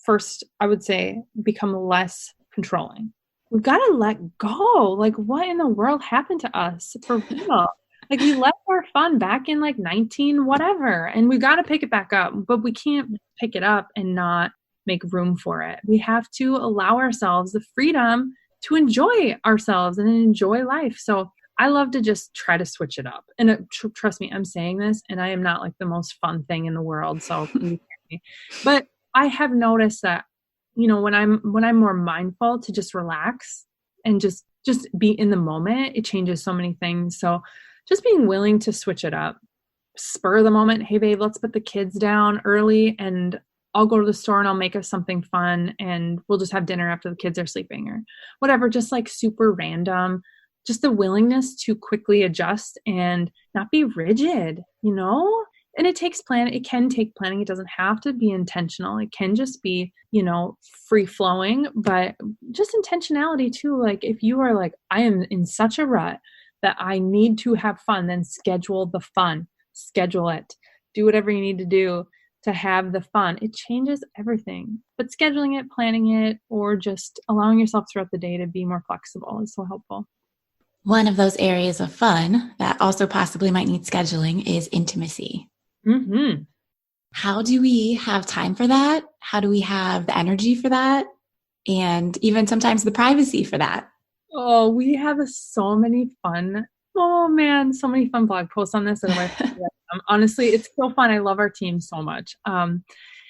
First, I would say become less controlling. We've got to let go. Like, what in the world happened to us for real? Like, we left our fun back in 19 whatever, and we got to pick it back up, but we can't pick it up and not make room for it. We have to allow ourselves the freedom to enjoy ourselves and enjoy life. So I love to just try to switch it up. And trust me, I'm saying this, and I am not the most fun thing in the world. So please hear me. But I have noticed that, when I'm more mindful to just relax and just be in the moment, it changes so many things. So just being willing to switch it up, spur of the moment. Hey babe, let's put the kids down early and I'll go to the store and I'll make us something fun and we'll just have dinner after the kids are sleeping, or whatever, just super random. Just the willingness to quickly adjust and not be rigid, And it takes planning. It can take planning. It doesn't have to be intentional. It can just be, free flowing, but just intentionality too. If you are I am in such a rut that I need to have fun, then schedule the fun, schedule it, do whatever you need to do to have the fun. It changes everything, but scheduling it, planning it, or just allowing yourself throughout the day to be more flexible is so helpful. One of those areas of fun that also possibly might need scheduling is intimacy. Mm-hmm. How do we have time for that? How do we have the energy for that? And even sometimes the privacy for that? Oh, we have so many fun blog posts on this. Honestly, it's so fun. I love our team so much.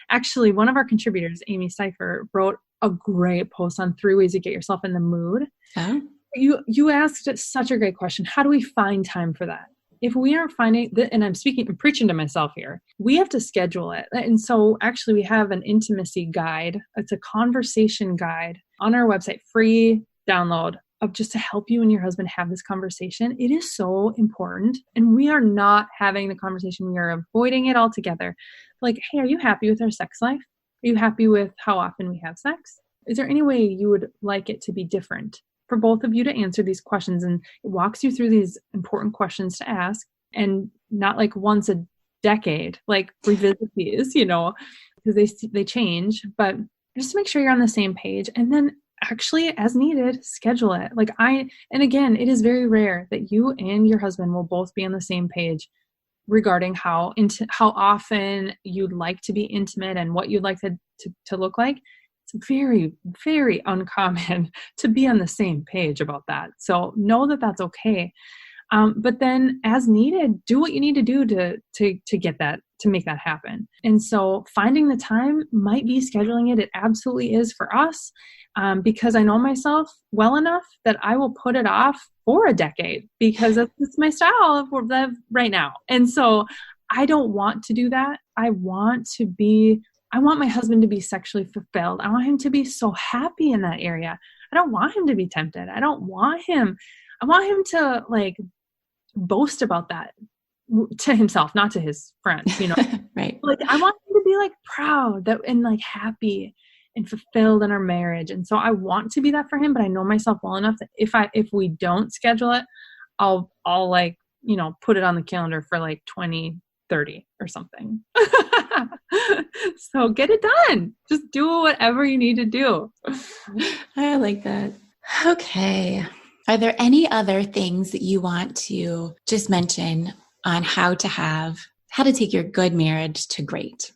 Actually, one of our contributors, Amy Cipher, wrote a great post on 3 ways to get yourself in the mood. Oh. You asked such a great question. How do we find time for that? If we aren't finding that, and I'm preaching to myself here, we have to schedule it. And so actually we have an intimacy guide. It's a conversation guide on our website, free download, of just to help you and your husband have this conversation. It is so important. And we are not having the conversation. We are avoiding it altogether. Hey, are you happy with our sex life? Are you happy with how often we have sex? Is there any way you would like it to be different? For both of you to answer these questions, and it walks you through these important questions to ask, and not once a decade, revisit these, because they change, but just to make sure you're on the same page, and then actually as needed, schedule it. And again, it is very rare that you and your husband will both be on the same page regarding how often you'd like to be intimate and what you'd like to look like. It's very, very uncommon to be on the same page about that. So know that that's okay. But then as needed, do what you need to do to get that, to make that happen. And so finding the time might be scheduling it. It absolutely is for us, because I know myself well enough that I will put it off for a decade because it's my style of right now. And so I don't want to do that. I want my husband to be sexually fulfilled. I want him to be so happy in that area. I don't want him to be tempted. I want him to like boast about that to himself, not to his friends, Right. Like I want him to be like proud and like happy and fulfilled in our marriage. And so I want to be that for him, but I know myself well enough that if we don't schedule it, I'll like, put it on the calendar for like 2030 or something. So get it done. Just do whatever you need to do. I like that. Okay. Are there any other things that you want to just mention on how to take your good marriage to great?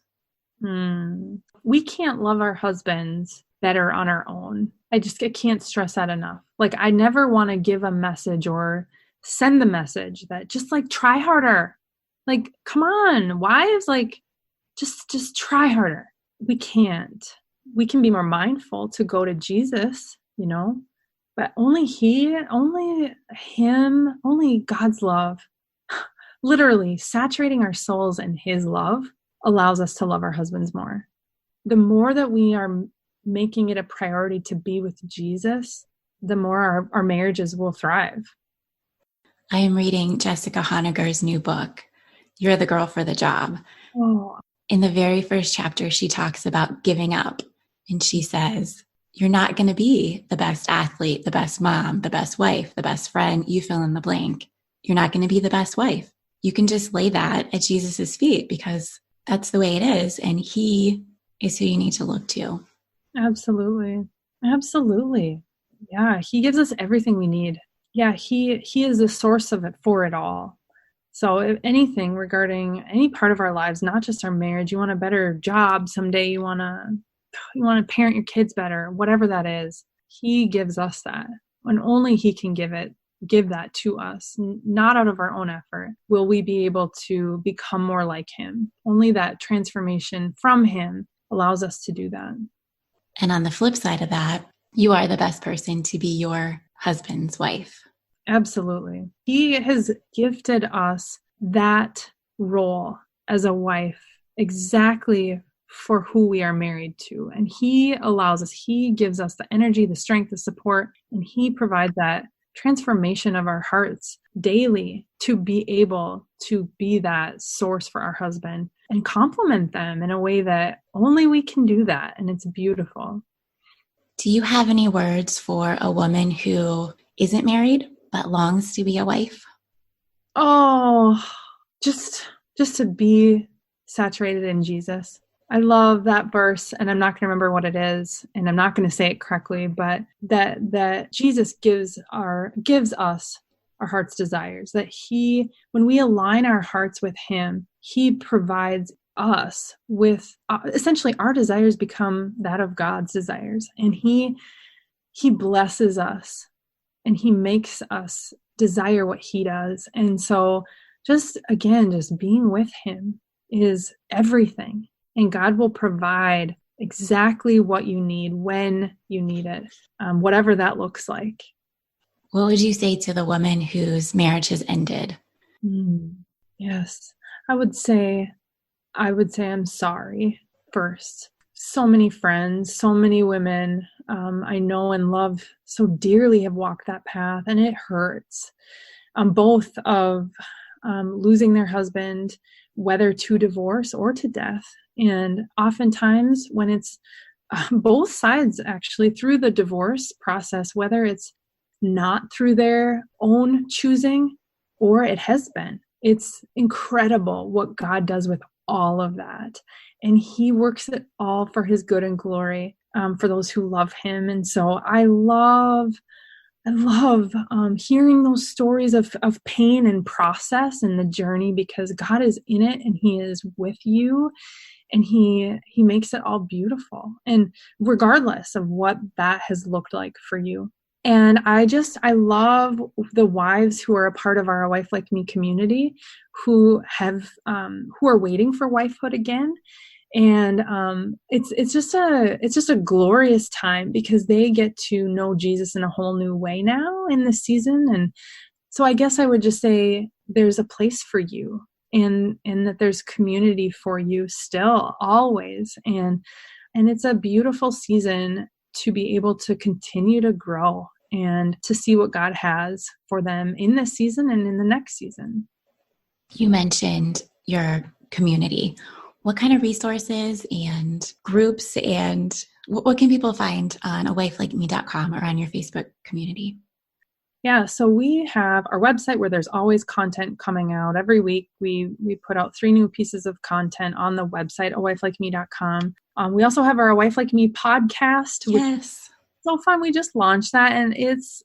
We can't love our husbands better on our own. I can't stress that enough. Like I never want to give a message or send the message that just like try harder. Like, come on, wives, like just try harder. We can't. We can be more mindful to go to Jesus, but only him, only God's love, literally saturating our souls in his love allows us to love our husbands more. The more that we are making it a priority to be with Jesus, the more our marriages will thrive. I am reading Jessica Honegger's new book, You're the Girl for the Job. Oh. In the very first chapter, she talks about giving up. And she says, you're not going to be the best athlete, the best mom, the best wife, the best friend, you fill in the blank. You're not going to be the best wife. You can just lay that at Jesus's feet because that's the way it is. And he is who you need to look to. Absolutely. Absolutely. Yeah. He gives us everything we need. Yeah. He is the source of it for it all. So if anything regarding any part of our lives, not just our marriage, you want a better job someday, you want to parent your kids better, whatever that is, he gives us that. And only he can give that to us, not out of our own effort will we be able to become more like him. Only that transformation from him allows us to do that. And on the flip side of that, you are the best person to be your husband's wife. Absolutely. He has gifted us that role as a wife exactly for who we are married to. And he gives us the energy, the strength, the support, and he provides that transformation of our hearts daily to be able to be that source for our husband and complement them in a way that only we can do that. And it's beautiful. Do you have any words for a woman who isn't married but longs to be a wife? Oh, just to be saturated in Jesus. I love that verse, and I'm not going to remember what it is, and I'm not going to say it correctly, but that Jesus gives us our heart's desires, that when we align our hearts with him, he provides us with essentially our desires become that of God's desires, and he blesses us and he makes us desire what he does. And so just being with him is everything. And God will provide exactly what you need when you need it, whatever that looks like. What would you say to the woman whose marriage has ended? Yes, I would say I'm sorry first. So many friends, so many women I know and love so dearly have walked that path, and it hurts. Both of losing their husband, whether to divorce or to death. And oftentimes when it's both sides actually through the divorce process, whether it's not through their own choosing or it has been, it's incredible what God does with all of that. And he works it all for his good and glory for those who love him. And so I love hearing those stories of pain and process and the journey, because God is in it and he is with you. and he makes it all beautiful, and regardless of what that has looked like for you. And I love the wives who are a part of our A Wife Like Me community, who are waiting for wifehood again. And it's just a glorious time, because they get to know Jesus in a whole new way now in this season. And so I guess I would just say there's a place for you, and that there's community for you still, always. And it's a beautiful season to be able to continue to grow and to see what God has for them in this season and in the next season. You mentioned your community. What kind of resources and groups and what can people find on awifelikeme.com or on your Facebook community? Yeah, so we have our website where there's always content coming out. Every week we put out 3 new pieces of content on the website, awifelikeme.com. We also have our A Wife Like Me podcast. Yes. So fun. We just launched that, and it's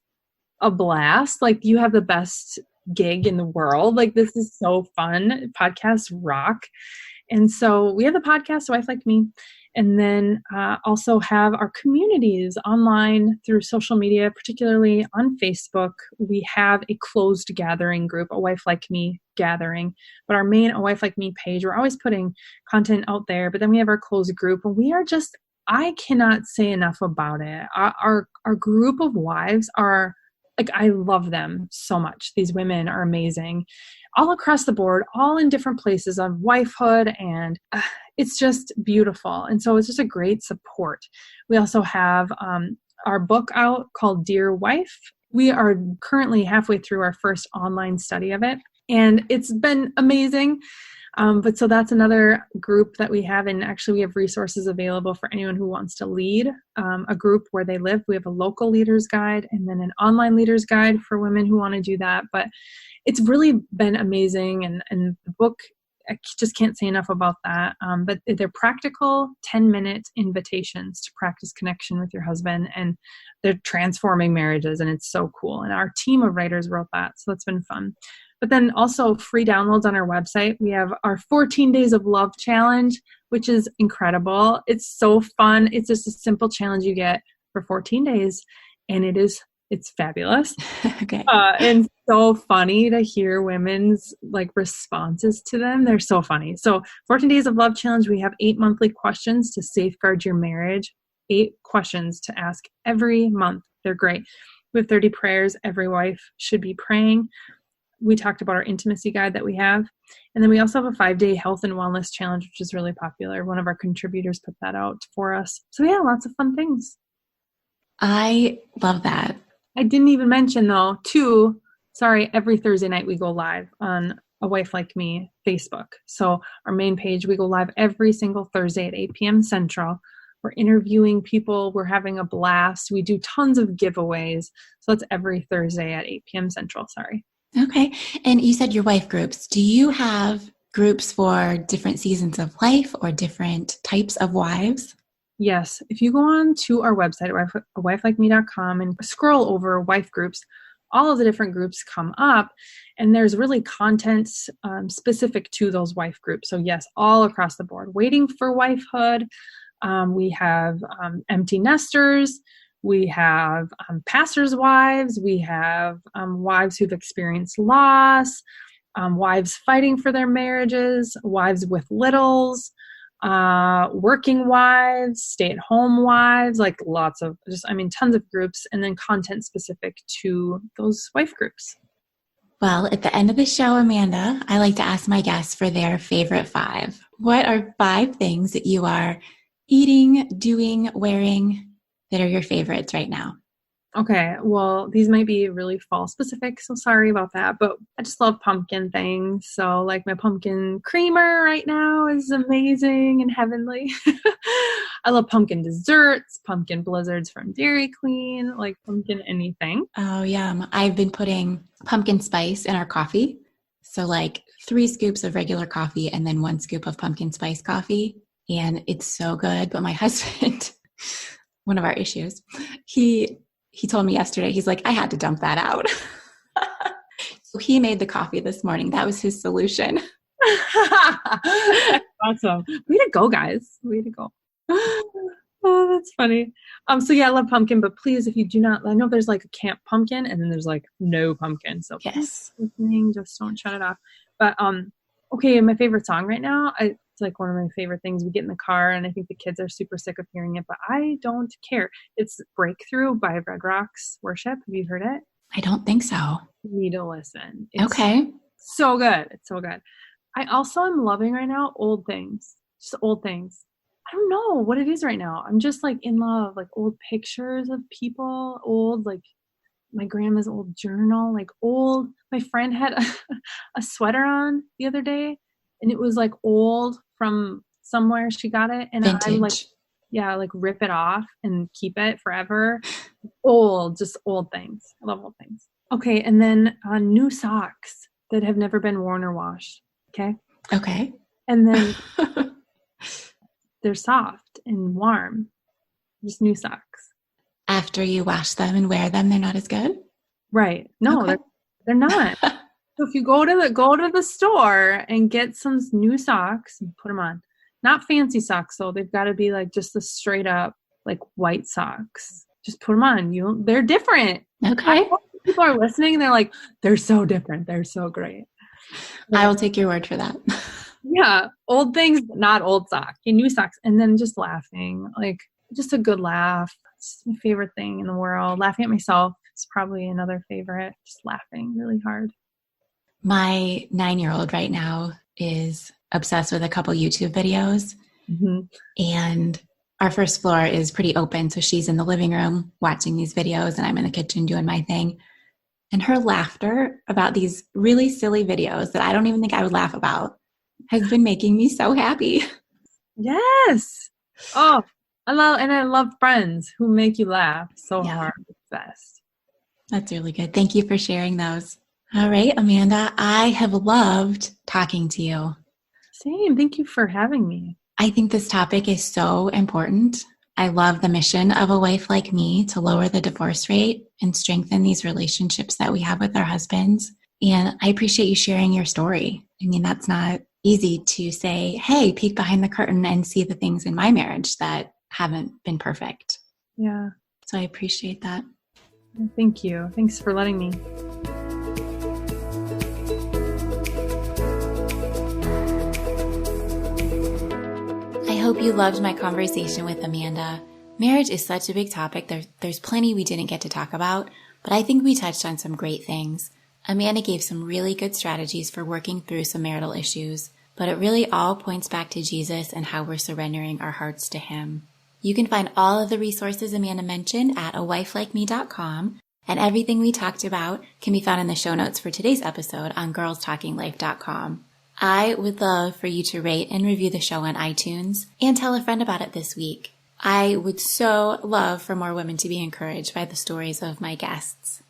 a blast. Like, you have the best gig in the world. Like, this is so fun. Podcasts rock. And so we have the podcast, A Wife Like Me, and then also have our communities online through social media, particularly on Facebook. We have a closed gathering group, A Wife Like Me gathering, but our main A Wife Like Me page, we're always putting content out there, but then we have our closed group, and we are just, I cannot say enough about it. Our group of wives are, like, I love them so much. These women are amazing, all across the board, all in different places of wifehood, and it's just beautiful. And so it's just a great support. We also have our book out called Dear Wife. We are currently halfway through our first online study of it, and it's been amazing. But so that's another group that we have, and actually we have resources available for anyone who wants to lead a group where they live. We have a local leaders guide and then an online leaders guide for women who want to do that. But it's really been amazing, and the book, I just can't say enough about that. But they're practical 10-minute invitations to practice connection with your husband, and they're transforming marriages, and it's so cool. And our team of writers wrote that, so that's been fun. But then also free downloads on our website. We have our 14 Days of Love challenge, which is incredible. It's so fun. It's just a simple challenge you get for 14 days, and it's fabulous. Okay. And so funny to hear women's responses to them. They're so funny. So 14 Days of Love challenge, we have 8 monthly questions to safeguard your marriage. 8 questions to ask every month. They're great. We have 30 prayers every wife should be praying. We talked about our intimacy guide that we have. And then we also have a 5-day health and wellness challenge, which is really popular. One of our contributors put that out for us. So yeah, lots of fun things. I love that. I didn't even mention though, every Thursday night we go live on A Wife Like Me Facebook. So our main page, we go live every single Thursday at 8 p.m. Central. We're interviewing people. We're having a blast. We do tons of giveaways. So that's every Thursday at 8 p.m. Central. Sorry. Okay. And you said your wife groups. Do you have groups for different seasons of life or different types of wives? Yes. If you go on to our website, awifelikeme.com, and scroll over wife groups, all of the different groups come up, and there's really content specific to those wife groups. So yes, all across the board. Waiting for wifehood. We have empty nesters. We have pastors' wives. We have wives who've experienced loss, wives fighting for their marriages, wives with littles, working wives, stay-at-home wives, lots of tons of groups, and then content specific to those wife groups. Well, at the end of the show, Amanda, I like to ask my guests for their favorite 5. What are 5 things that you are eating, doing, wearing that are your favorites right now? Okay, well, these might be really fall specific, so sorry about that, but I just love pumpkin things. So my pumpkin creamer right now is amazing and heavenly. I love pumpkin desserts, pumpkin blizzards from Dairy Queen, pumpkin anything. Oh, yum. I've been putting pumpkin spice in our coffee. So 3 scoops of regular coffee and then 1 scoop of pumpkin spice coffee. And it's so good. But my husband, one of our issues, he told me yesterday, he's like, I had to dump that out. So he made the coffee this morning. That was his solution. Awesome. Way to go, guys. Way to go. Oh, that's funny. So yeah, I love pumpkin, but please, if you do not, I know there's like a camp pumpkin and then there's like no pumpkin. So Yes. please, just don't shut it off. But okay, my favorite song right now, it's like one of my favorite things. We get in the car and I think the kids are super sick of hearing it, but I don't care. It's Breakthrough by Red Rocks Worship. Have you heard it? I don't think so. You need to listen. It's Okay. so good. It's so good. I also am loving right now old things. Just old things. I don't know what it is right now. I'm just like in love, like old pictures of people, old, like my grandma's old journal, like old. My friend had a sweater on the other day and it was like old from somewhere she got it. And Vintage. I like rip it off and keep it forever. Old, just old things. I love old things. Okay. And then new socks that have never been worn or washed. Okay. Okay. And then they're soft and warm. Just new socks. After you wash them and wear them, they're not as good? Right. No, Okay. they're not. So if you go to the store and get some new socks and put them on, not fancy socks though. They've got to be like just the straight up like white socks. Just put them on. They're different. Okay. People are listening and they're like, they're so different. They're so great. I will take your word for that. Yeah. Old things, not old socks. New socks. And then just laughing, like just a good laugh. It's my favorite thing in the world. Laughing at myself is probably another favorite. Just laughing really hard. My 9-year-old right now is obsessed with a couple YouTube videos. Mm-hmm. And our first floor is pretty open. So she's in the living room watching these videos and I'm in the kitchen doing my thing. And her laughter about these really silly videos that I don't even think I would laugh about has been making me so happy. Yes. Oh, I love friends who make you laugh so hard. It's best. That's really good. Thank you for sharing those. All right, Amanda, I have loved talking to you. Same. Thank you for having me. I think this topic is so important. I love the mission of A Wife Like Me to lower the divorce rate and strengthen these relationships that we have with our husbands. And I appreciate you sharing your story. I mean, that's not easy to say, hey, peek behind the curtain and see the things in my marriage that haven't been perfect. Yeah. So I appreciate that. Thank you. Thanks for letting me. I hope you loved my conversation with Amanda. Marriage is such a big topic. There's plenty we didn't get to talk about, but I think we touched on some great things. Amanda gave some really good strategies for working through some marital issues, but it really all points back to Jesus and how we're surrendering our hearts to Him. You can find all of the resources Amanda mentioned at awifelikeme.com, and everything we talked about can be found in the show notes for today's episode on girlstalkinglife.com. I would love for you to rate and review the show on iTunes and tell a friend about it this week. I would so love for more women to be encouraged by the stories of my guests.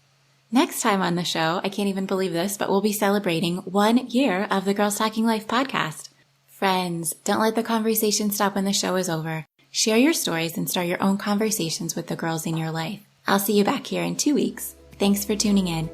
Next time on the show, I can't even believe this, but we'll be celebrating 1 year of the Girls Talking Life podcast. Friends, don't let the conversation stop when the show is over. Share your stories and start your own conversations with the girls in your life. I'll see you back here in 2 weeks. Thanks for tuning in.